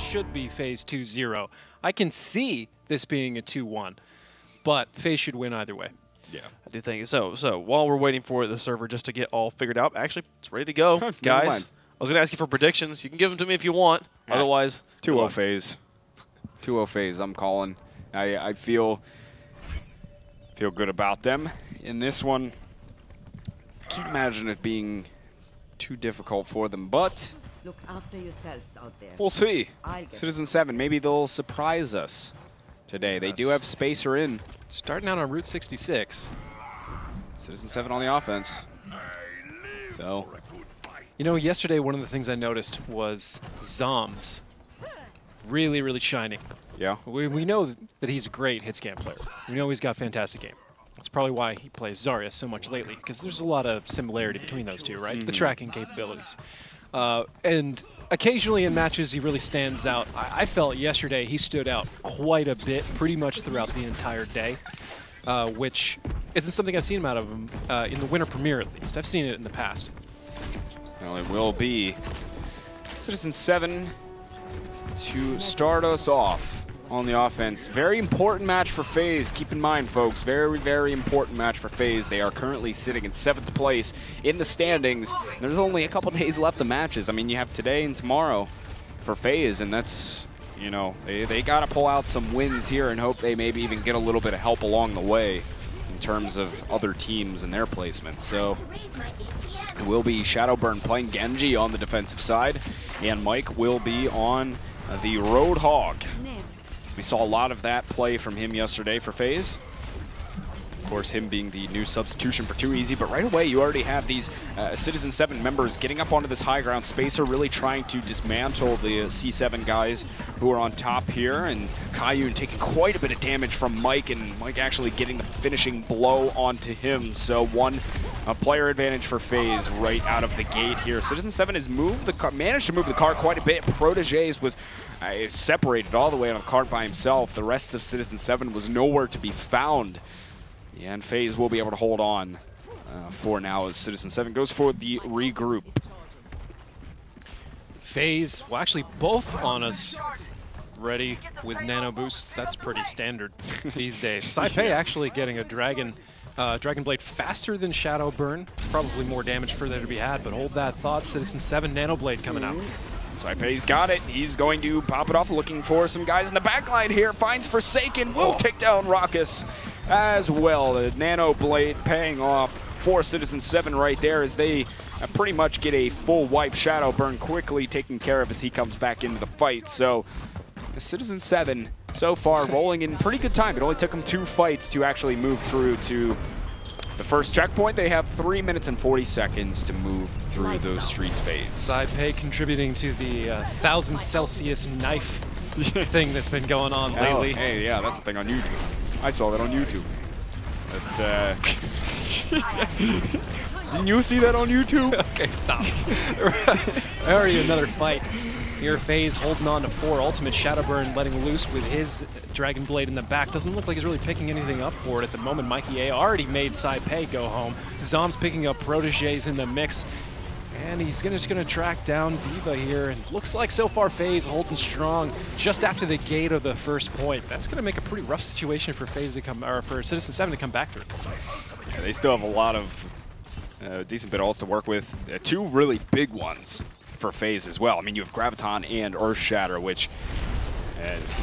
should be FaZe 2-0. I can see this being a 2-1, but FaZe should win either way. Yeah, I do think so. So while we're waiting for the server just to get all figured out, actually, it's ready to go, guys. I was going to ask you for predictions. You can give them to me if you want. Yeah. Otherwise, 2-0 FaZe. 2-0 FaZe, I'm calling. I feel good about them in this one. Can't imagine it being too difficult for them, but look after yourselves out there. We'll see. Citizen7, maybe they'll surprise us today. They do have Spacer in. Starting out on Route 66. Citizen7 on the offense. So, you know, yesterday one of the things I noticed was Zoms really, really shining. Yeah. We know that he's a great hit scan player. We know he's got fantastic game. That's probably why he plays Zarya so much lately, because there's a lot of similarity between those two, right? The tracking capabilities. And occasionally in matches he really stands out. I felt yesterday he stood out quite a bit, pretty much throughout the entire day, which isn't something I've seen out of him in the Winter Premiere, at least. I've seen it in the past. Well, it will be Citizen7 to start us off on the offense. Very important match for FaZe. Keep in mind, folks, very, very important match for FaZe. They are currently sitting in 7th place in the standings. There's only a couple days left of matches. I mean, you have today and tomorrow for FaZe, and that's, you know, they got to pull out some wins here and hope they maybe even get a little bit of help along the way in terms of other teams and their placements. So it will be Shadowburn playing Genji on the defensive side, and Mike will be on the Roadhog. We saw a lot of that play from him yesterday for FaZe. Of course, him being the new substitution for 2easy, but right away you already have these Citizen7 members getting up onto this high ground. Spacer really trying to dismantle the C7 guys who are on top here, and Kayun taking quite a bit of damage from Mike, and Mike actually getting the finishing blow onto him. So one player advantage for FaZe right out of the gate here. Citizen7 has managed to move the car quite a bit. Proteges was separated all the way on a cart by himself. The rest of Citizen7 was nowhere to be found. Yeah, and FaZe will be able to hold on for now as Citizen7 goes for the regroup. FaZe, well, actually both on us ready with nano boosts. That's pretty standard these days. Saipei actually getting a Dragon Blade faster than Shadowburn. Probably more damage for there to be had, but hold that thought. Citizen7 Nano Blade coming out. Saipei's got it. He's going to pop it off, looking for some guys in the backline here. Finds Forsaken, will take down Raucus as well. The Nano Blade paying off for Citizen7 right there as they pretty much get a full wipe. Shadowburn quickly taken care of as he comes back into the fight. So Citizen7 so far rolling in pretty good time. It only took them 2 fights to actually move through to the first checkpoint. They have 3 minutes and 40 seconds to move through those streets phase. Saipei contributing to the 1,000 Celsius knife thing that's been going on lately. Hey, yeah, that's the thing on YouTube. I saw that on YouTube. But, didn't you see that on YouTube? Okay, stop. Already another fight. Here FaZe holding on to 4. Ultimate Shadowburn letting loose with his Dragon Blade in the back. Doesn't look like he's really picking anything up for it at the moment. Mikey A already made Saipei go home. Zom's picking up Proteges in the mix. And he's just gonna track down D.Va here. And looks like so far FaZe holding strong just after the gate of the first point. That's gonna make a pretty rough situation for FaZe to come, or for Citizen7 to come back through. Yeah, they still have a lot of decent bit ults to work with. 2 really big ones for FaZe as well. I mean, you have Graviton and Earthshatter, which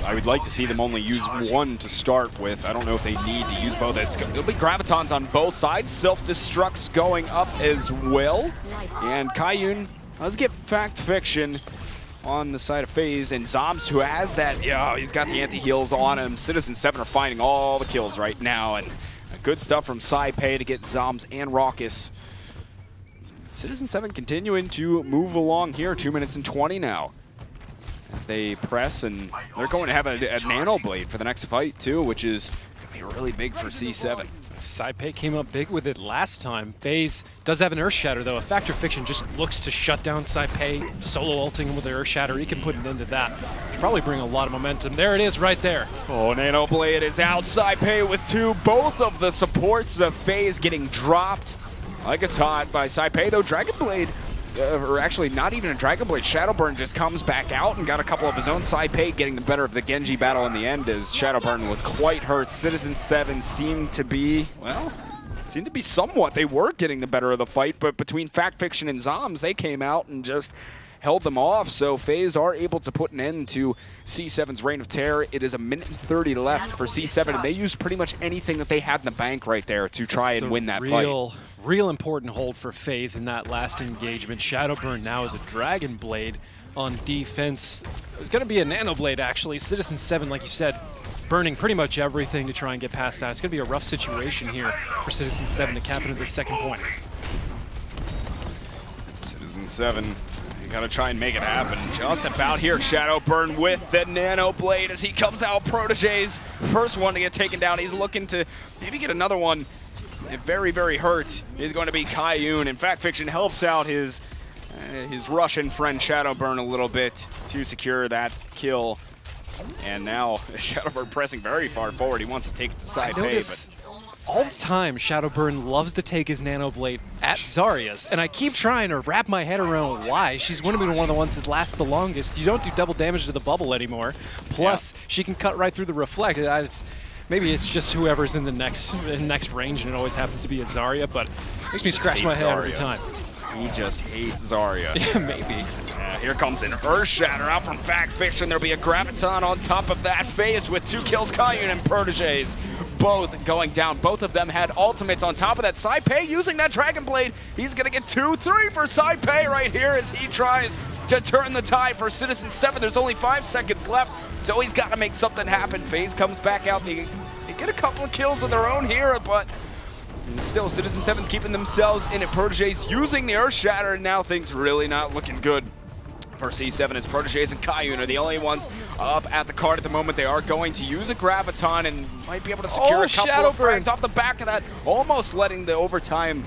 I would like to see them only use 1 to start with. I don't know if they need to use both. It'll be Gravitons on both sides. Self-destructs going up as well. And Kayun does get Fact Fiction on the side of FaZe, and Zoms, who has that, yeah, he's got the anti-heals on him. Citizen7 are finding all the kills right now, and good stuff from Saipei to get Zoms and Raucus. Citizen7 continuing to move along here, 2 minutes and 20 now. As they press, and they're going to have a Nano Blade for the next fight too, which is going to be really big for C7. Saipei came up big with it last time. FaZe does have an Earthshatter though. A Factor Fiction just looks to shut down Saipei, solo ulting him with the Earthshatter. He can put an end to that. Probably bring a lot of momentum. There it is right there. Oh, Nano Blade is out. Saipei with 2. Both of the supports of FaZe getting dropped like it's hot by Saipei, though Dragon Blade or actually not even a Dragon Blade. Shadowburn just comes back out and got a couple of his own. Saipei getting the better of the Genji battle in the end as Shadowburn was quite hurt. Citizen7 seemed to be, well, somewhat. They were getting the better of the fight, but between Fact Fiction and Zoms, they came out and just held them off. So FaZe are able to put an end to C7's reign of terror. It is 1:30 left for C7, and they used pretty much anything that they had in the bank right there to try and win that fight. Real important hold for FaZe in that last engagement. Shadowburn now is a Dragon Blade on defense. It's going to be a Nano Blade, actually. Citizen7, like you said, burning pretty much everything to try and get past that. It's going to be a rough situation here for Citizen7 to cap into the second point. Citizen7, you got to try and make it happen. Just about here, Shadowburn with the Nano Blade as he comes out. Protege's first one to get taken down. He's looking to maybe get another one. Very, very hurt is going to be Kayun. In fact, Fiction helps out his Russian friend Shadowburn a little bit to secure that kill. And now Shadowburn pressing very far forward. He wants to take it to Saipei, but all the time, Shadowburn loves to take his Nano Blade at Zarya's, and I keep trying to wrap my head around why. She's going to be one of the ones that lasts the longest. You don't do double damage to the bubble anymore. Plus, she can cut right through the reflect. Maybe it's just whoever's in the next range, and it always happens to be a Zarya, but it makes me scratch my head every time. He just hates Zarya. Yeah, maybe. Here comes an Earth Shatter out from Fact Fiction. There'll be a Graviton on top of that. FaZe with 2 kills. Kayun and Proteges both going down. Both of them had ultimates on top of that. Saipei using that Dragon Blade. He's going to get 2-3 for Saipei right here as he tries to turn the tide for Citizen7. There's only 5 seconds left, so he's got to make something happen. FaZe comes back out. They get a couple of kills of their own here, but still Citizen7's keeping themselves in it. Proteges using the Earth Shatter, and now things really not looking good for C7 as Proteges and Kayun are the only ones up at the card at the moment. They are going to use a Graviton and might be able to secure a couple of frags off the back of that, almost letting the overtime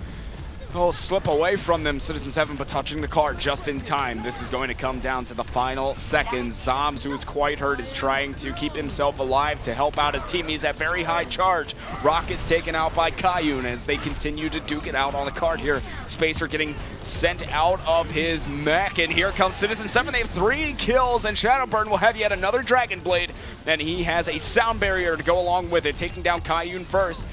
slip away from them. Citizen7, but touching the card just in time. This is going to come down to the final seconds. Zoms, who is quite hurt, is trying to keep himself alive to help out his team. He's at very high charge. Rocket's taken out by Kayun as they continue to duke it out on the card here. Spacer getting sent out of his mech, and here comes Citizen7. They have 3 kills, and Shadowburn will have yet another Dragon Blade, and he has a sound barrier to go along with it, taking down Kayun first.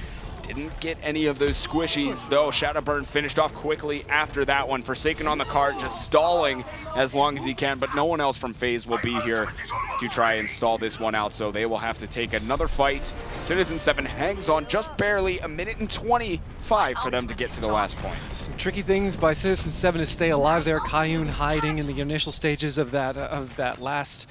Didn't get any of those squishies, though. Shadowburn finished off quickly after that one. Forsaken on the card, just stalling as long as he can, but no one else from FaZe will be here to try and stall this one out, so they will have to take another fight. Citizen7 hangs on just barely, 1:25 for them to get to the last point. Some tricky things by Citizen7 to stay alive there. Kayun hiding in the initial stages of that last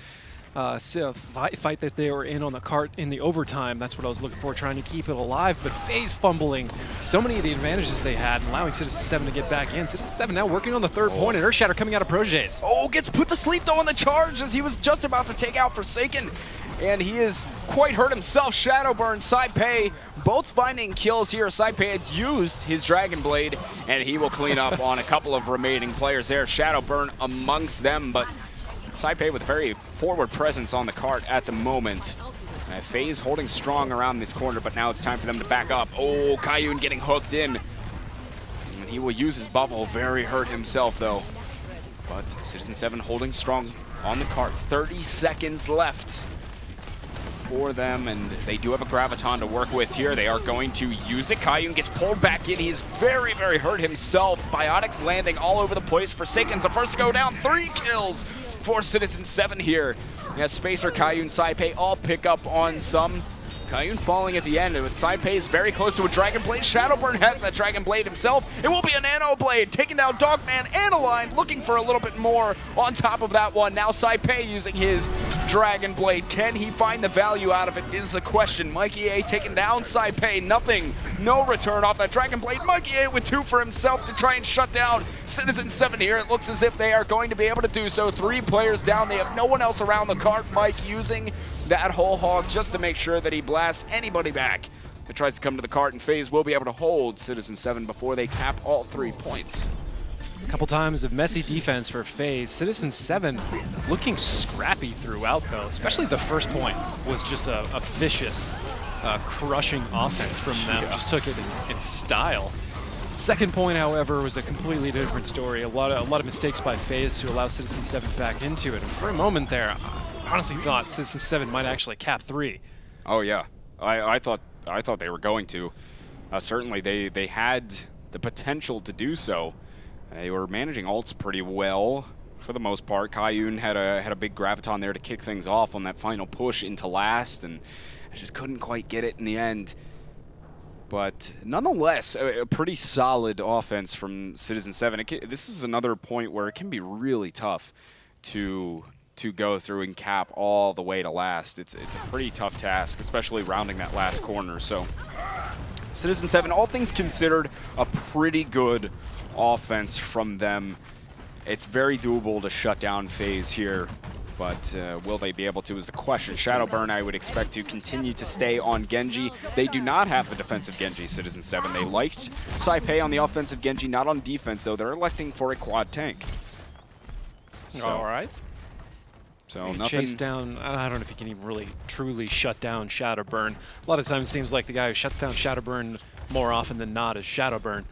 fight that they were in on the cart in the overtime. That's what I was looking for, trying to keep it alive. But FaZe fumbling so many of the advantages they had and allowing Citizen7 to get back in. Citizen7 now working on the 3rd point, and Earth Shatter coming out of Proteges. Oh, gets put to sleep though on the charge as he was just about to take out Forsaken. And he is quite hurt himself. Shadowburn, Saipei, both finding kills here. Saipei had used his Dragon Blade, and he will clean up on a couple of remaining players there. Shadowburn amongst them, but Saipei with very forward presence on the cart at the moment. FaZe holding strong around this corner, but now it's time for them to back up. Oh, Kayun getting hooked in. And he will use his bubble. Very hurt himself, though. But Citizen7 holding strong on the cart. 30 seconds left for them, and they do have a Graviton to work with here. They are going to use it. Kayun gets pulled back in. He's very, very hurt himself. Biotics landing all over the place. Forsaken's the first to go down. 3 kills for Citizen7 here. As Spacer, Kayun, Saipei all pick up on some. Kayun falling at the end, but Saipei is very close to a Dragon Blade. Shadowburn has that Dragon Blade himself. It will be a Nano Blade, taking down Dogman and Align, looking for a little bit more on top of that one. Now Saipei using his Dragon Blade. Can he find the value out of it is the question. Mikey A taking down Saipei. Nothing, no return off that Dragon Blade. Mikey A with 2 for himself to try and shut down Citizen7 here. It looks as if they are going to be able to do so. 3 players down. They have no one else around the cart. Mike using that whole hog just to make sure that he blasts anybody back that tries to come to the cart, and FaZe will be able to hold Citizen7 before they cap all 3 points. A couple times of messy defense for FaZe. Citizen7 looking scrappy throughout, though. Especially the first point was just a vicious, crushing offense from them. Just took it in style. Second point, however, was a completely different story. A lot of mistakes by FaZe to allow Citizen7 back into it. And for a moment there, I honestly thought Citizen7 might actually cap 3. Oh yeah, I thought they were going to. Certainly they had the potential to do so. They were managing ults pretty well for the most part. Kayun had a big graviton there to kick things off on that final push into last, and I just couldn't quite get it in the end. But nonetheless, a pretty solid offense from Citizen7. This is another point where it can be really tough to go through and cap all the way to last. It's a pretty tough task, especially rounding that last corner. So Citizen7, all things considered, a pretty good offense from them. It's very doable to shut down FaZe here, but will they be able to is the question. Shadowburn, I would expect to continue to stay on Genji. They do not have the defensive Genji, Citizen7. They liked Saipei on the offensive Genji, not on defense, though. They're electing for a quad tank. So, all right. So He nothing. chased down, I don't know if he can even really truly shut down Shadowburn. A lot of times it seems like the guy who shuts down Shadowburn more often than not is Shadowburn.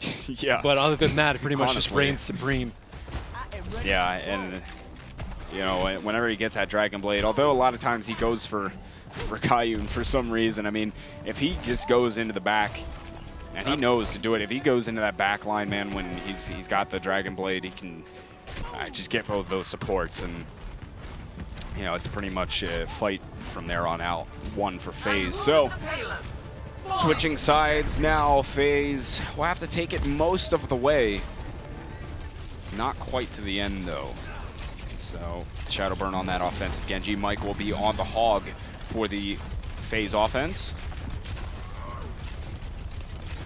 Yeah. But other than that, it pretty much just Honestly. reigns supreme. Yeah, and you know, whenever he gets that Dragon Blade, although a lot of times he goes for Kayun for some reason. I mean, if he just goes into the back, and he knows to do it, if he goes into that back line, man, when he's got the Dragon Blade, he can just get both those supports, and you know, it's pretty much a fight from there on out. One for FaZe. So switching sides now, FaZe will have to take it most of the way. Not quite to the end, though. So Shadowburn on that offensive Genji. Mike will be on the hog for the FaZe offense,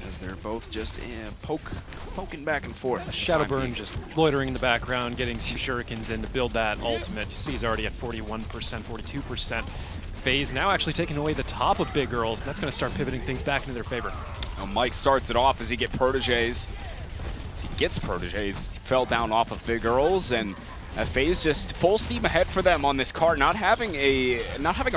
as they're both just poking back and forth. Shadowburn just loitering in the background, getting some shurikens in to build that ultimate. You see he's already at 41%, 42%. FaZe now actually taking away the top of Big Girls, and that's going to start pivoting things back into their favor. Now Mike starts it off as he gets Proteges. He fell down off of Big Girls, and FaZe just full steam ahead for them on this card. Not having a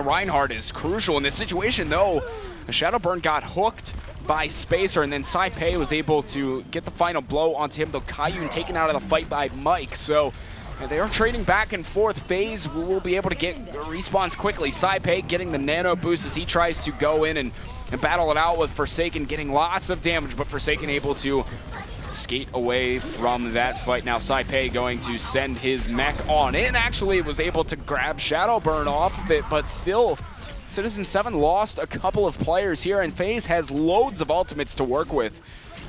Reinhardt is crucial in this situation, though. Shadowburn got hooked by Spacer, and then Saipei was able to get the final blow onto him, though Kayun taken out of the fight by Mike. So they are trading back and forth. FaZe will be able to get respawns quickly. Saipei getting the nano boost as he tries to go in and battle it out with Forsaken, getting lots of damage, but Forsaken able to skate away from that fight. Now Saipei going to send his mech on in. Actually was able to grab Shadowburn off of it, but still Citizen7 lost a couple of players here, and FaZe has loads of ultimates to work with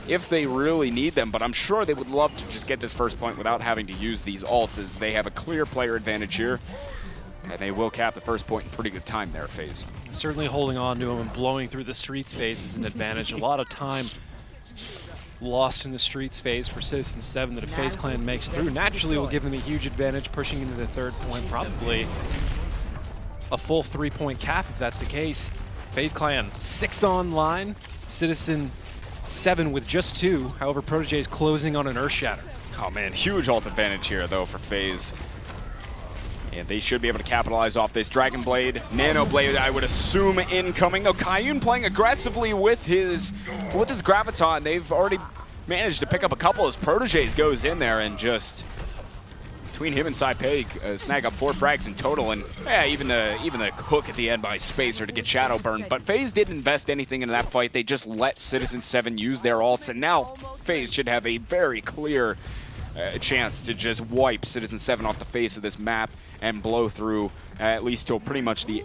if they really need them, but I'm sure they would love to just get this first point without having to use these ults, as they have a clear player advantage here, and they will cap the first point in pretty good time there, FaZe. Certainly holding on to him and blowing through the street space is an advantage. A lot of time lost in the streets phase for Citizen7 that if FaZe Clan makes through, naturally will give them a huge advantage, pushing into the third point, probably a full 3-point cap if that's the case. FaZe Clan 6 online, Citizen7 with just 2. However, Protege is closing on an Earthshatter. Oh man, huge ult advantage here though for FaZe. And they should be able to capitalize off this. Dragon Blade, Nano Blade, I would assume incoming. Though Kayun playing aggressively with his Graviton. They've already managed to pick up a couple as Proteges goes in there and just, between him and Saipei, snag up 4 frags in total. And yeah, even the hook at the end by Spacer to get Shadowburn. But FaZe didn't invest anything into that fight. They just let Citizen7 use their ults. And now FaZe should have a very clear chance to just wipe Citizen7 off the face of this map and blow through at least till pretty much the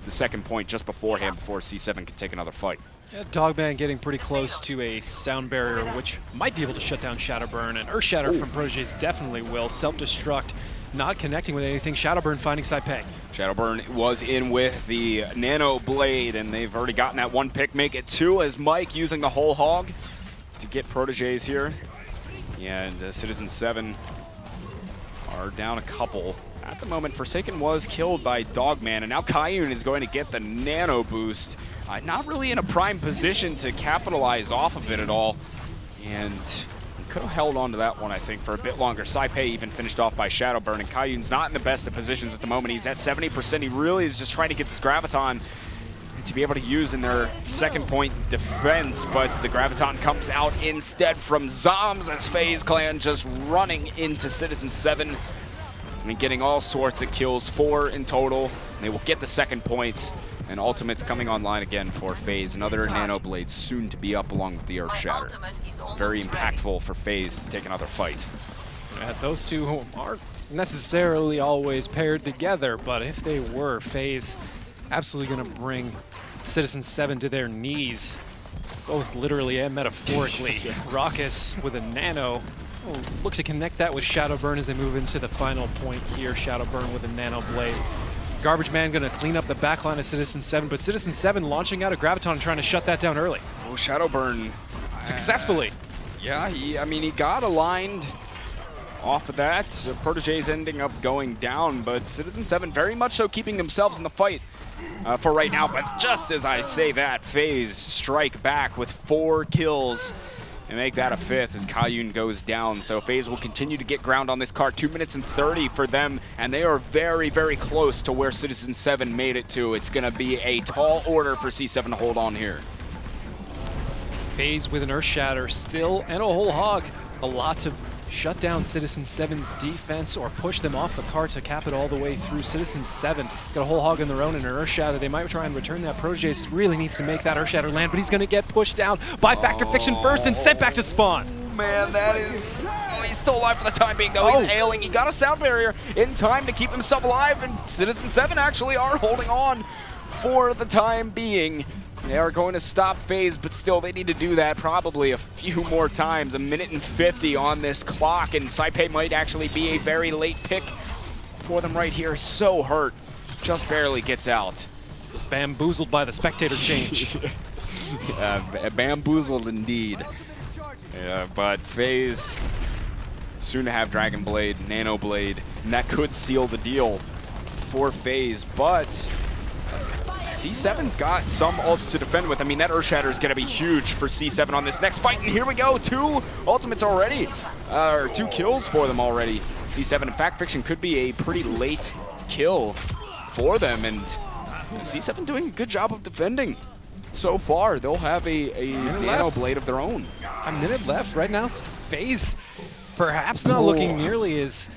second point just beforehand, before C7 can take another fight. Yeah, Dogman getting pretty close to a sound barrier, which might be able to shut down Shadowburn, and Earthshatter from Proteges definitely will. Self-destruct, not connecting with anything. Shadowburn finding Saipei. Shadowburn was in with the Nano Blade, and they've already gotten that 1 pick, make it 2, as Mike using the whole hog to get Proteges here. Yeah, and Citizen7 are down a couple. At the moment, Forsaken was killed by Dogman, and now Kayun is going to get the nano boost. Not really in a prime position to capitalize off of it at all, and could have held on to that one, I think, for a bit longer. Saipei even finished off by Shadowburn, and Kayun's not in the best of positions at the moment. He's at 70%. He really is just trying to get this Graviton to be able to use in their second point defense, but the Graviton comes out instead from Zoms as FaZe Clan just running into Citizen7 and getting all sorts of kills, 4 in total. And they will get the second point, and Ultimate's coming online again for FaZe. Another Nano Blade soon to be up along with the Earth Shatter. Very impactful for FaZe to take another fight. Those two aren't necessarily always paired together, but if they were, FaZe absolutely going to bring Citizen7 to their knees, both literally and metaphorically. Raucus with a nano. Look to connect that with Shadowburn as they move into the final point here. Shadowburn with a nano blade. Garbage Man going to clean up the backline of Citizen7, but Citizen7 launching out a Graviton and trying to shut that down early. Oh, Shadowburn. Successfully. Yeah, he got aligned off of that. Protege's ending up going down, but Citizen7 very much so keeping themselves in the fight for right now. But just as I say that, FaZe strike back with 4 kills and make that a 5th as Kayun goes down. So FaZe will continue to get ground on this card. 2 minutes and 30 for them, and they are very, very close to where Citizen7 made it to. It's going to be a tall order for C7 to hold on here. FaZe with an Earth Shatter still, and a whole hog. A lot to shut down Citizen7's defense or push them off the cart to cap it all the way through. Citizen7 got a whole hog in their own and an Earth Shatter. They might try and return that. Protege really needs to make that Earth Shatter land, but he's going to get pushed down by Factor Fiction first and sent back to spawn. Man, that is... Oh, he's still alive for the time being, though. He's ailing. He got a sound barrier in time to keep himself alive, and Citizen7 actually are holding on for the time being. They are going to stop FaZe, but still they need to do that probably a few more times. 1 minute and 50 on this clock, and Saipei might actually be a very late pick for them right here. So hurt. Just barely gets out. Bamboozled by the spectator change. Bamboozled indeed. But FaZe soon to have Dragon Blade, Nano Blade, and that could seal the deal for FaZe, but C7's got some ults to defend with. I mean, that Earth Shatter is going to be huge for C7 on this next fight. And here we go, 2 ultimates already, or 2 kills for them already. C7, in fact, Fiction could be a pretty late kill for them. And C7 doing a good job of defending so far. They'll have a Nano Blade of their own. A minute left right now. FaZe perhaps not looking nearly as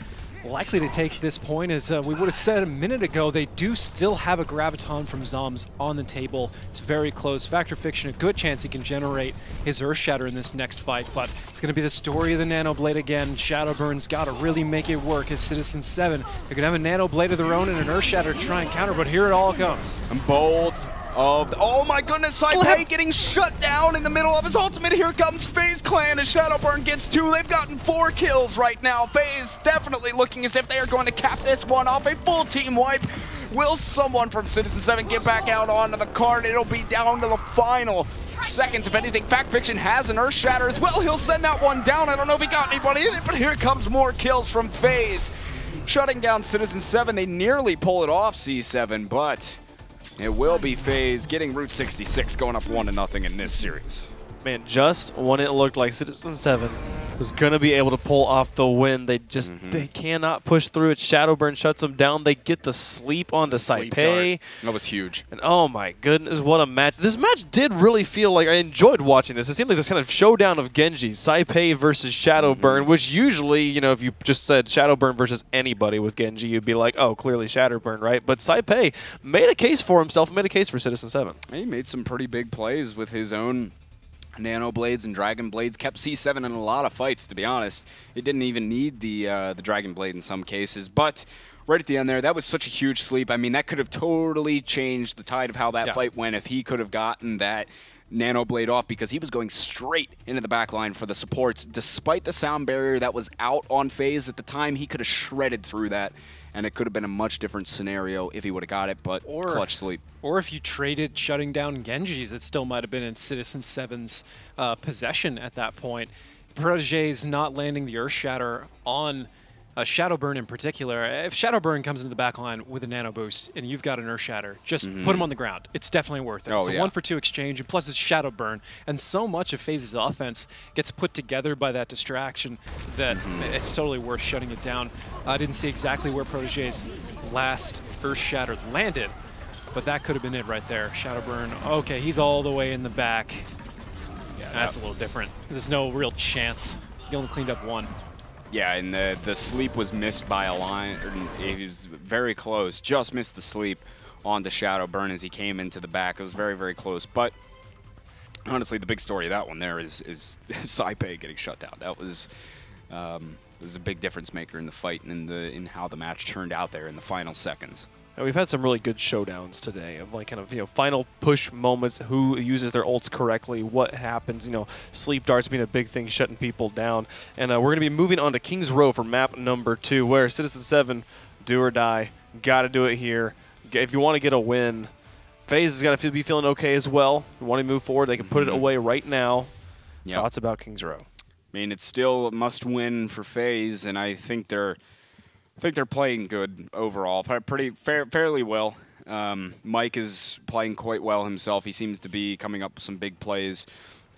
likely to take this point as we would have said a minute ago. They do still have a Graviton from Zoms on the table. It's very close. Factor Fiction, a good chance he can generate his Earth Shatter in this next fight, but it's going to be the story of the Nano Blade again. Shadowburn's got to really make it work as Citizen7. They're going to have a Nano Blade of their own and an Earth Shatter to try and counter, but here it all comes. Bold of the, oh my goodness, Saipei getting shut down in the middle of his ultimate. Here comes FaZe Clan as Shadowburn gets 2. They've gotten 4 kills right now. FaZe definitely looking as if they are going to cap this one off. A full team wipe. Will someone from Citizen7 get back out onto the card? It'll be down to the final seconds. If anything, Fact Fiction has an Earth Shatter as well. He'll send that one down. I don't know if he got anybody in it, but here comes more kills from FaZe. Shutting down Citizen7. They nearly pull it off, C7, but it will be FaZe getting Route 66, going up 1-0 in this series. Man, just when it looked like Citizen7 was going to be able to pull off the win, they just they cannot push through it. Shadowburn shuts them down. They get the sleep onto Saipei. That was huge. And oh my goodness, what a match. This match did really feel like I enjoyed watching this. It seemed like this kind of showdown of Genji, Saipei versus Shadowburn, which usually, you know, if you just said Shadowburn versus anybody with Genji, you'd be like, oh, clearly Shadowburn, right? But Saipei made a case for himself, made a case for Citizen7. He made some pretty big plays with his own Nano Blades and Dragon Blades. Kept C7 in a lot of fights, to be honest. It didn't even need the Dragon Blade in some cases, but right at the end there, that was such a huge sleep. I mean, that could have totally changed the tide of how that fight went if he could have gotten that Nano Blade off, because he was going straight into the backline for the supports. Despite the sound barrier that was out on FaZe at the time, he could have shredded through that, and it could have been a much different scenario if he would have got it, but clutch sleep. Or if you traded shutting down Genjis, it still might have been in Citizen7's possession at that point. Protege's not landing the Earth Shatter on Shadowburn in particular. If Shadowburn comes into the backline with a Nano Boost and you've got an Earth Shatter, just put him on the ground. It's definitely worth it. It's a 1-for-2 exchange, and plus it's Shadowburn. And so much of FaZe's offense gets put together by that distraction that it's totally worth shutting it down. I didn't see exactly where Protege's last Earth Shatter landed, but that could have been it right there. Shadowburn, okay, he's all the way in the back. Yeah, That's a little different. There's no real chance. He only cleaned up one. Yeah, and the sleep was missed by a line. He was very close, just missed the sleep onto Shadowburn as he came into the back. It was very, very close. But honestly, the big story of that one there is Saipei getting shut down. That was a big difference maker in the fight and in how the match turned out there in the final seconds. And we've had some really good showdowns today of like kind of, final push moments, who uses their ults correctly, what happens, sleep darts being a big thing, shutting people down. And we're going to be moving on to King's Row for map number 2, where Citizen7, do or die, got to do it here. If you want to get a win, FaZe has got to be feeling okay as well. If you want to move forward, they can put it away right now. Yep. Thoughts about King's Row? I mean, it's still a must-win for FaZe, and I think they're playing good overall, fairly well. Mike is playing quite well himself. He seems to be coming up with some big plays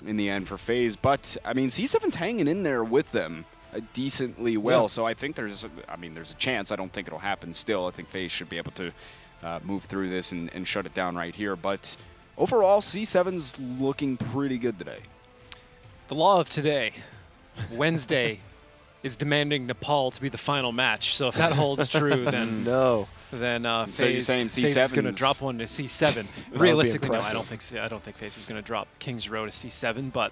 in the end for FaZe. But I mean, C7's hanging in there with them decently well. Yeah. So I think there's a chance. I don't think it'll happen. Still, I think FaZe should be able to move through this and shut it down right here. But overall, C7's looking pretty good today. The law of today, Wednesday, is demanding Nepal to be the final match. So if that holds true, then so you're saying FaZe is going to drop one to C7. Realistically, no, I don't think FaZe is going to drop King's Row to C7. But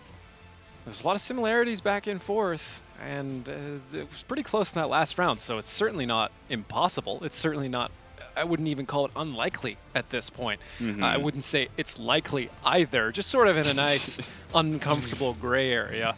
there's a lot of similarities back and forth, and it was pretty close in that last round. So it's certainly not impossible. It's certainly not. I wouldn't even call it unlikely at this point. I wouldn't say it's likely either. Just sort of in a nice, uncomfortable gray area.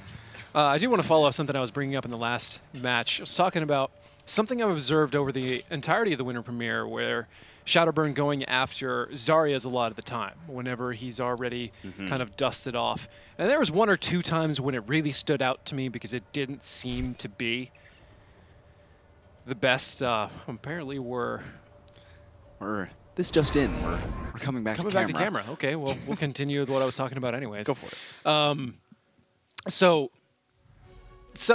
I do want to follow up something I was bringing up in the last match. I was talking about something I've observed over the entirety of the Winter Premiere, where Shadowburn going after Zarya's a lot of the time, whenever he's already kind of dusted off. And there was 1 or 2 times when it really stood out to me because it didn't seem to be the best. Apparently we're this just in. We're coming back to camera. Okay, well, we'll continue with what I was talking about anyways. Go for it. So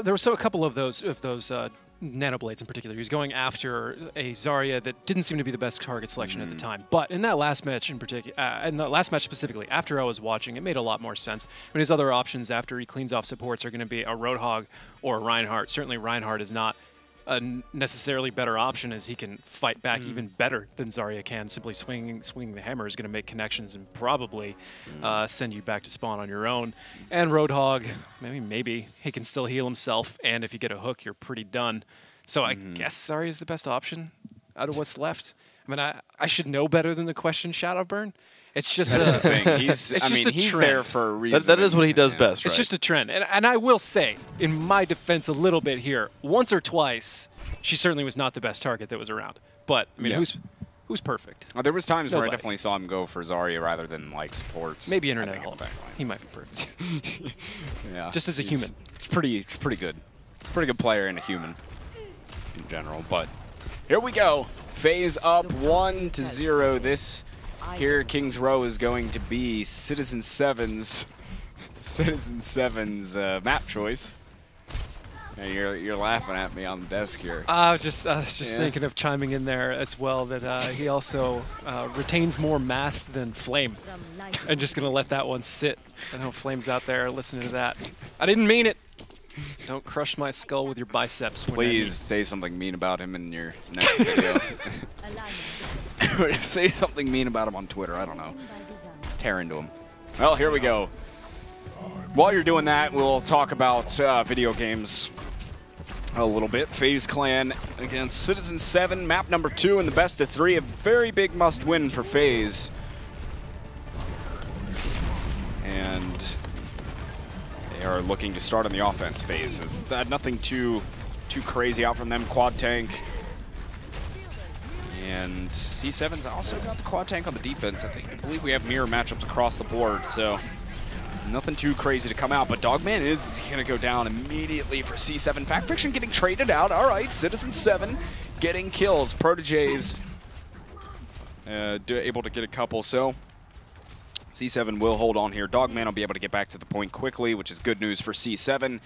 there were a couple of those nanoblades in particular. He was going after a Zarya that didn't seem to be the best target selection at the time. But in that last match in particular, in the last match specifically, after I was watching, it made a lot more sense. I mean, his other options after he cleans off supports are going to be a Roadhog or a Reinhardt. Certainly Reinhardt is not a necessarily better option, as he can fight back even better than Zarya can. Simply swinging the hammer is going to make connections and probably send you back to spawn on your own. And Roadhog, maybe he can still heal himself, and if you get a hook, you're pretty done. So I guess Zarya is the best option out of what's left. I mean, I should know better than to question Shadowburn. It's just the thing. He's there for a reason. That is what he does best, right? It's just a trend. And I will say, in my defense a little bit here, once or twice, she certainly was not the best target that was around. But, I mean, who's perfect? There was times where I definitely saw him go for Zarya rather than, like, supports. Maybe Internet Hall. He might be perfect. Yeah. Just as a human. It's pretty good. Pretty good player and a human in general. But here we go. FaZe up 1-0. This here, King's Row is going to be Citizen7's map choice. And you're laughing at me on the desk here. I was just thinking of chiming in there as well that he also retains more mass than Flame. I'm just gonna let that one sit. I know Flame's out there listening to that. I didn't mean it. Don't crush my skull with your biceps. Please say something mean about him in your next video. Say something mean about him on Twitter. I don't know. Tear into him. Well, here we go. While you're doing that, we'll talk about video games a little bit. FaZe Clan against Citizen7, map number 2 in the best of 3. A very big must-win for FaZe. And they are looking to start on the offense. FaZe has nothing too crazy out from them. Quad tank. And C7's also got the quad tank on the defense. I believe we have mirror matchups across the board, so nothing too crazy to come out. But Dogman is going to go down immediately for C7. Fact Fiction getting traded out. All right, Citizen7 getting kills. Proteges able to get a couple, so C7 will hold on here. Dogman will be able to get back to the point quickly, which is good news for C7.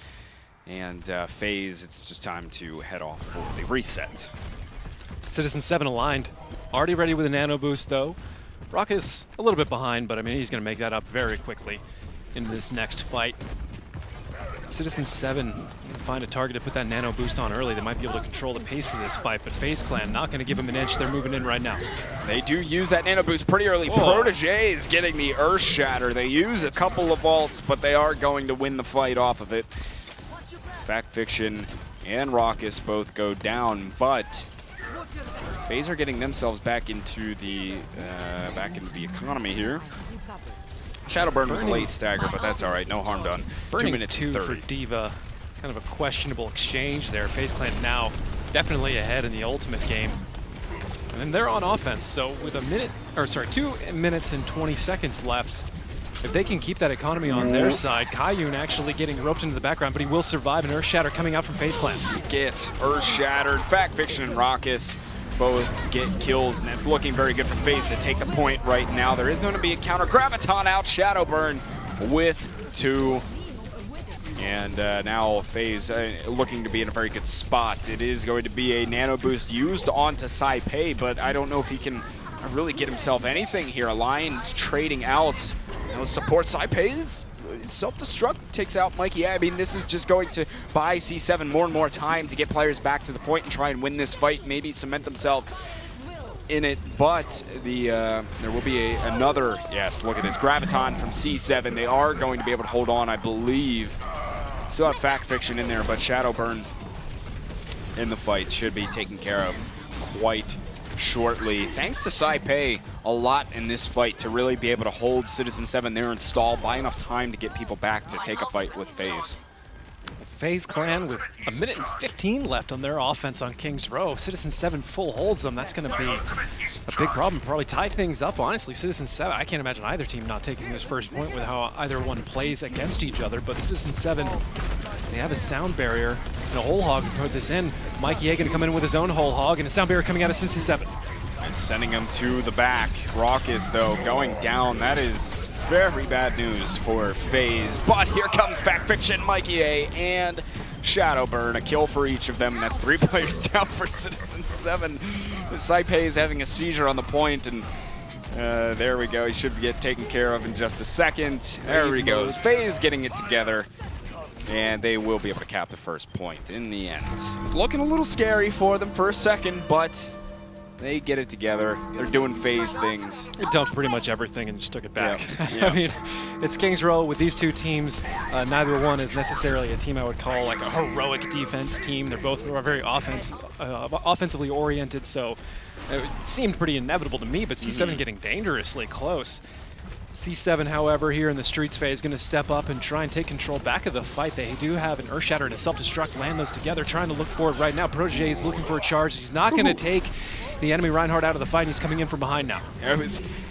And FaZe, it's just time to head off for the reset. Citizen7 aligned. Already ready with a nano boost, though. Rock is a little bit behind, but I mean, he's going to make that up very quickly in this next fight. Citizen7 find a target to put that nano boost on early. They might be able to control the pace of this fight, but FaZe Clan not going to give him an inch. They're moving in right now. They do use that nano boost pretty early. Protege is getting the Earth Shatter. They use a couple of ults, but they are going to win the fight off of it. Fact Fiction and Raucus both go down, but FaZe are getting themselves back into the economy here. Shadowburn was a late stagger, but that's all right. No harm done. Burning 2 minutes 2 30. for D.Va. Kind of a questionable exchange there. FaZe Clan now definitely ahead in the ultimate game. And then they're on offense, so with 2 minutes and 20 seconds left, if they can keep that economy on their side, Kayun actually getting roped into the background, but he will survive. An Earth Shatter coming out from FaZe Clan. Gets Earth Shattered. Fact Fiction and Raucus both get kills, and it's looking very good for FaZe to take the point right now. There is going to be a counter. Graviton out, Shadowburn with 2. And now FaZe looking to be in a very good spot. It is going to be a nano boost used onto Saipei, but I don't know if he can really get himself anything here. Alliance trading out. Support Saipei's self-destruct takes out Mikey. I mean, this is just going to buy C7 more and more time to get players back to the point and try and win this fight, maybe cement themselves in it. But there will be another, yes, look at this, Graviton from C7. They are going to be able to hold on, I believe. Still have Fact Fiction in there, but Shadowburn in the fight should be taken care of quite shortly. Thanks to Saipei a lot in this fight to really be able to hold Citizen7 there and stall, buy enough time to get people back to take a fight with FaZe. FaZe Clan with 1 minute and 15 left on their offense on King's Row. Citizen7 full holds them. That's going to be a big problem. Probably tie things up, honestly. Citizen7, I can't imagine either team not taking this first point with how either one plays against each other, but Citizen7, they have a sound barrier and a whole hog to put this in. Mikey A going to come in with his own whole hog and a sound barrier coming out of Citizen7. And sending him to the back. Raucus, though, going down. That is very bad news for FaZe. But here comes Fact Fiction, Mikey A, and Shadowburn. A kill for each of them, and that's 3 players down for Citizen7. Saipei is having a seizure on the point, and there we go. He should get taken care of in just a second. There he goes. FaZe getting it together. And they will be able to cap the first point in the end. It's looking a little scary for them for a second, but they get it together. They're doing FaZe things. It dumped pretty much everything and just took it back. Yeah. I mean, it's King's Row with these two teams. Neither one is necessarily a team I would call like a heroic defense team. They're both very offensively oriented, so it seemed pretty inevitable to me, but C7 getting dangerously close. C7, however, here in the streets phase, going to step up and try and take control back of the fight. They do have an Earth Shatter and a Self-Destruct, land those together, trying to look forward right now. Protege is looking for a charge. He's not going to take the enemy Reinhardt out of the fight. He's coming in from behind now.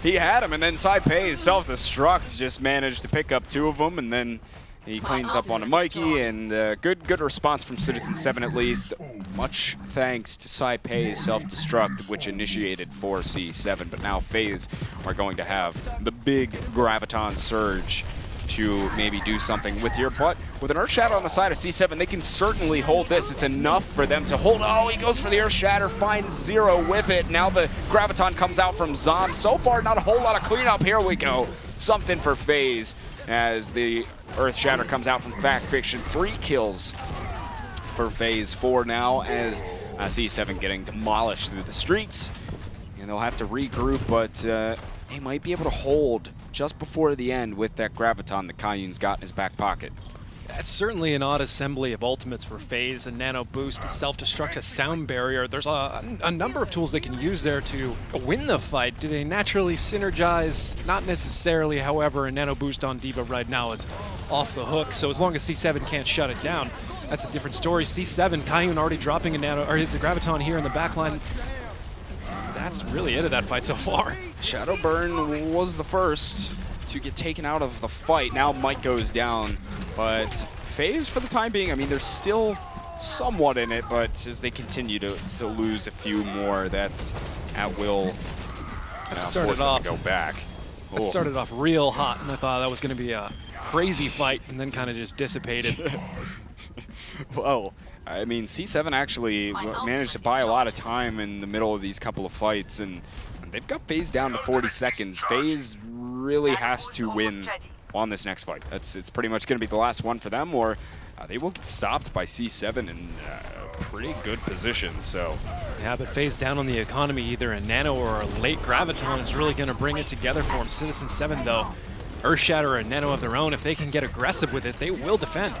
He had him, and then Saipei's Self-Destruct just managed to pick up 2 of them, and then he cleans up onto Mikey, and good response from Citizen7 at least. Much thanks to Saipei's Self-Destruct, which initiated for C7, but now FaZe are going to have the big Graviton Surge to maybe do something with here. But with an Earth Shatter on the side of C7, they can certainly hold this. It's enough for them to hold. Oh, he goes for the Earth Shatter, finds 0 with it. Now the Graviton comes out from Zom. So far, not a whole lot of cleanup. Here we go. Something for FaZe as the Earth Shatter comes out from Fact Fiction. 3 kills for FaZe, 4 now as C7 getting demolished through the streets. And they'll have to regroup, but they might be able to hold just before the end with that Graviton that Kayun's got in his back pocket. That's certainly an odd assembly of ultimates for FaZe, a nano boost, a self-destruct, a sound barrier. There's a number of tools they can use there to win the fight. Do they naturally synergize? Not necessarily, however, a nano boost on D.Va right now is off the hook, so as long as C7 can't shut it down, that's a different story. C7, Kayun already dropping a nano, or his Graviton here in the backline. That's really it of that fight so far. Shadowburn was the first to get taken out of the fight. Now Mike goes down, but FaZe for the time being, I mean, they're still somewhat in it, but as they continue to lose a few more, that will started off to go back. It started off real hot, and I thought that was going to be a crazy fight, and then kind of just dissipated. Well, I mean, C7 actually managed to buy a lot of time in the middle of these couple of fights, and they've got FaZe down to 40 seconds. FaZe really has to win on this next fight. It's pretty much going to be the last one for them, or they will get stopped by C7 in a pretty good position. So yeah, but FaZe down on the economy, either a nano or a late graviton is really going to bring it together for them. Citizen7 though, Earthshatter or a nano of their own, if they can get aggressive with it, they will defend.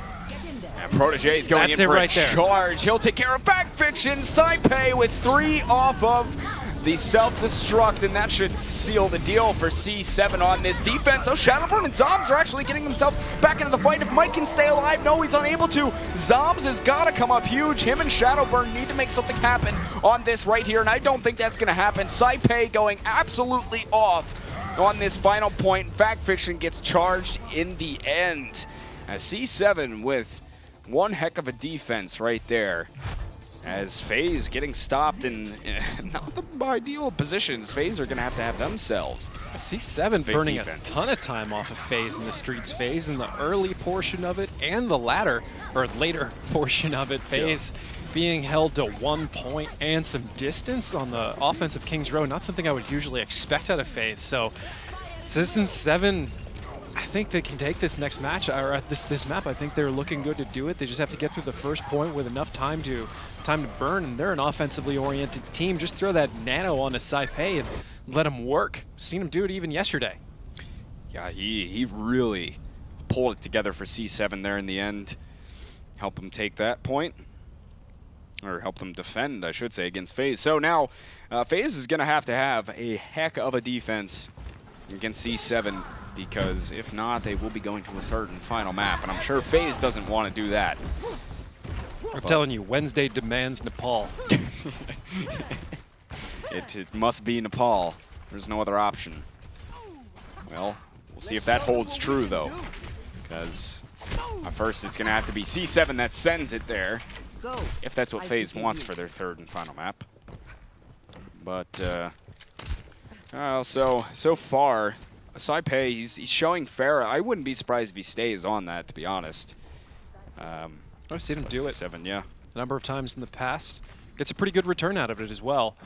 And Protege is going in for a charge. He'll take care of Fact Fiction. Saipei with 3 off of the self-destruct, and that should seal the deal for C7 on this defense. So Shadowburn and Zombs are actually getting themselves back into the fight. If Mike can stay alive, no, he's unable to. Zombs has got to come up huge. Him and Shadowburn need to make something happen on this right here, and I don't think that's going to happen. Saipei going absolutely off on this final point. Fact Fiction gets charged in the end. As C7 with one heck of a defense right there. As FaZe getting stopped in not the ideal positions. FaZe are going to have themselves. C7 burning defense. A ton of time off of FaZe in the streets. FaZe in the early portion of it and the latter portion of it. FaZe being held to 1 point and some distance on the offensive Kings Row. Not something I would usually expect out of FaZe. So Citizen7, I think they can take this next match, or this map. I think they're looking good to do it. They just have to get through the first point with enough time to burn, and they're an offensively oriented team. Just throw that nano on a Saipei and let him work. Seen him do it even yesterday. Yeah, he really pulled it together for C7 there in the end. Help them take that point, or help them defend, I should say, against FaZe. So now FaZe is going to have a heck of a defense against C7. Because if not, they will be going to a third and final map, and I'm sure FaZe doesn't want to do that. I'm telling you, Wednesday demands Nepal. It must be Nepal. There's no other option. Well, we'll see if that holds true, though. Because first it's going to have to be C7 that sends it there, if that's what FaZe wants for their third and final map. But, so far, Saipei, he's showing Farah. I wouldn't be surprised if he stays on that, to be honest. I've seen him do it yeah, a number of times in the past. Gets a pretty good return out of it as well.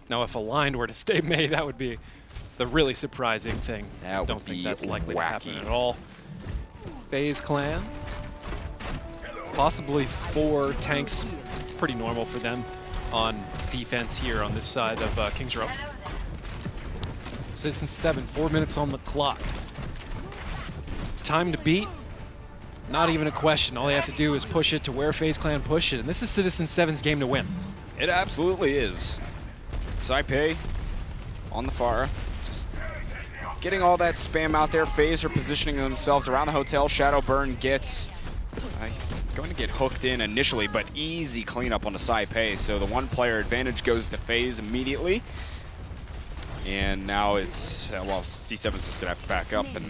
Now, if Aligned were to stay May, that would be the really surprising thing. I don't think that's likely to happen at all. FaZe clan, possibly 4 tanks, pretty normal for them on defense here on this side of Kings Row. Citizen7, 4 minutes on the clock. Time to beat, not even a question. All they have to do is push it to where FaZe Clan push it, and this is Citizen7's game to win. It absolutely is. Saipei on the far, just getting all that spam out there. FaZe are positioning themselves around the hotel. Shadowburn gets, he's going to get hooked in initially, but easy cleanup on the Saipei, so the 1-player advantage goes to FaZe immediately. And now it's, well, C7's just going to have to back up. And,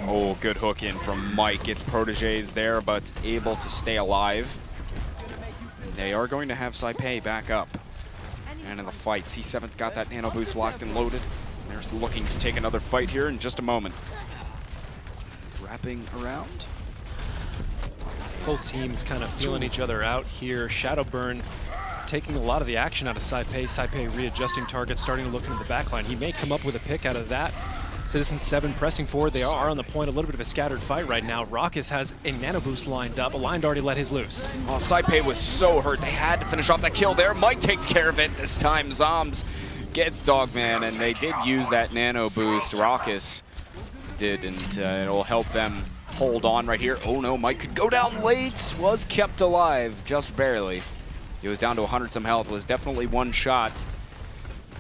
oh, good hook in from Mike. Gets Proteges there, but able to stay alive. They are going to have Saipei back up. And in the fight, C7's got that nano boost locked and loaded. They're looking to take another fight here in just a moment. Wrapping around. Both teams kind of feeling each other out here. Shadowburn taking a lot of the action out of Saipei. Saipei readjusting targets, starting to look into the backline. He may come up with a pick out of that. Citizen7 pressing forward. They are on the point. A little bit of a scattered fight right now. Raucus has a nano boost lined up. Aligned already let his loose. Oh, Saipei was so hurt. They had to finish off that kill there. Mike takes care of it this time. Zombs gets Dogman, and they did use that nano boost. Raucus did, and it'll help them hold on right here. Oh no, Mike could go down late. Was kept alive, just barely. He was down to 100 some health. Was definitely one shot.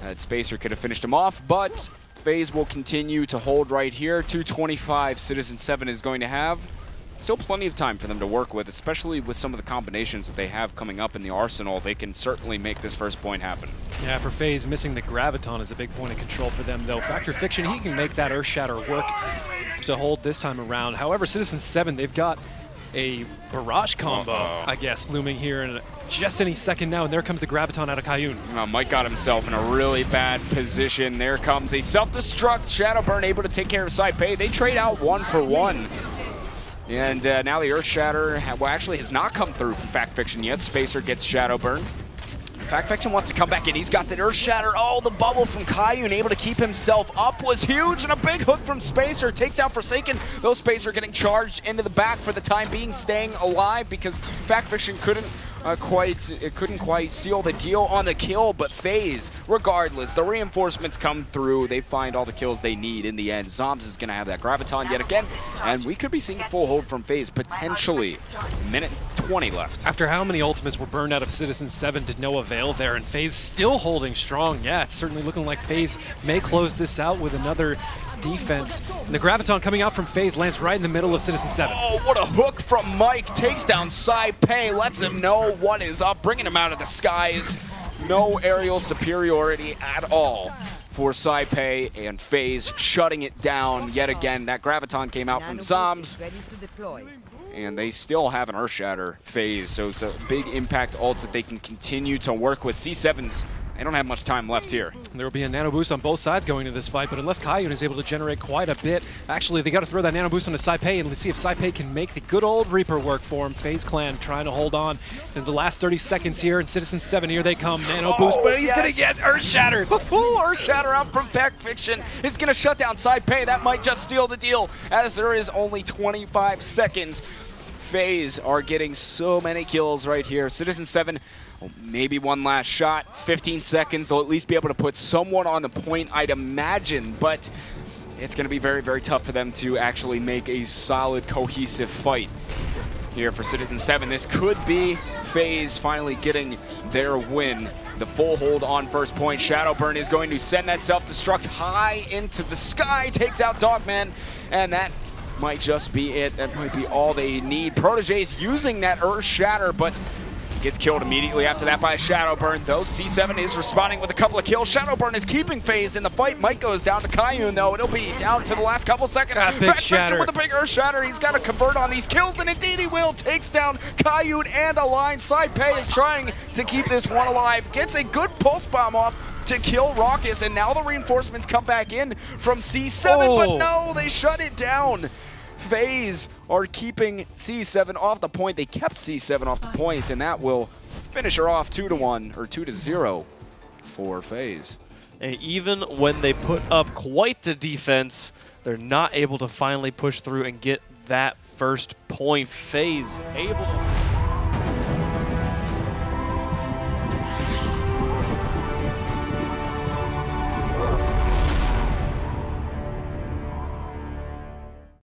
That Spacer could have finished him off, but FaZe will continue to hold right here. 225 Citizen7 is going to have. Still plenty of time for them to work with, especially with some of the combinations that they have coming up in the arsenal. They can certainly make this first point happen. Yeah, for FaZe, missing the Graviton is a big point of control for them, though. Factor Fiction, he can make that Earthshatter work to hold this time around. However, Citizen7, they've got a barrage combo, I guess, looming here in just any second now, and there comes the Graviton out of Kayun. Mike got himself in a really bad position. There comes a self-destruct. Shadowburn able to take care of Saipei. They trade out 1 for 1. And now the Earthshatter, well, actually has not come through from Fact Fiction yet. Spacer gets Shadowburn. Faction wants to come back in. He's got the Earth Shatter. Oh, the bubble from Kayun, able to keep himself up was huge, and a big hook from Spacer. Takes down Forsaken. Those Spacer getting charged into the back for the time being, staying alive because Faction couldn't quite seal the deal on the kill, but FaZe, regardless, the reinforcements come through. They find all the kills they need in the end. Zombs is going to have that Graviton yet again, and we could be seeing a full hold from FaZe, potentially. Minute 20 left. After how many ultimates were burned out of Citizen7 to no avail there, and FaZe still holding strong. Yeah, it's certainly looking like FaZe may close this out with another defense. And the Graviton coming out from FaZe lands right in the middle of Citizen7. Oh, what a hook from Mike. Takes down Sai-Pei, lets him know what is up, bringing him out of the skies. No aerial superiority at all for Sai-Pei, and FaZe shutting it down yet again. That Graviton came out from Zombs, and they still have an Earth Shatter FaZe, so it's a big impact ults that they can continue to work with. C7's, they don't have much time left here. There will be a nano boost on both sides going into this fight, but unless Kayun is able to generate quite a bit, actually they got to throw that nano boost onto Sai-Pei and let's see if Sai-Pei can make the good old Reaper work for him. FaZe Clan trying to hold on in the last 30 seconds here, and Citizen7, here they come. Nano boost, but he's going to get Earth Shatter. Earth Shatter out from Faction. It's going to shut down Sai-Pei. That might just steal the deal, as there is only 25 seconds. FaZe are getting so many kills right here. Citizen7, maybe one last shot. 15 seconds, they'll at least be able to put someone on the point, I'd imagine, but it's going to be very, very tough for them to actually make a solid, cohesive fight here for Citizen7. This could be FaZe finally getting their win. The full hold on first point. Shadowburn is going to send that self-destruct high into the sky, takes out Dogman, and that might just be it. That might be all they need. Protege's using that Earth Shatter, but gets killed immediately after that by Shadowburn, though. C7 is responding with a couple of kills. Shadowburn is keeping FaZe in the fight. Mike goes down to Kayun, though. It'll be down to the last couple seconds. Big Shatter with a big Earth Shatter. He's got to convert on these kills, and indeed he will. Takes down Kayun and Align. Sai-Pei is trying to keep this one alive. Gets a good pulse bomb off to kill Raucus, and now the reinforcements come back in from C7, but no, they shut it down. FaZe are keeping C7 off the point. They kept C7 off the point, and that will finish her off 2-1 or 2-0 for FaZe. And even when they put up quite the defense, they're not able to finally push through and get that first point. FaZe able to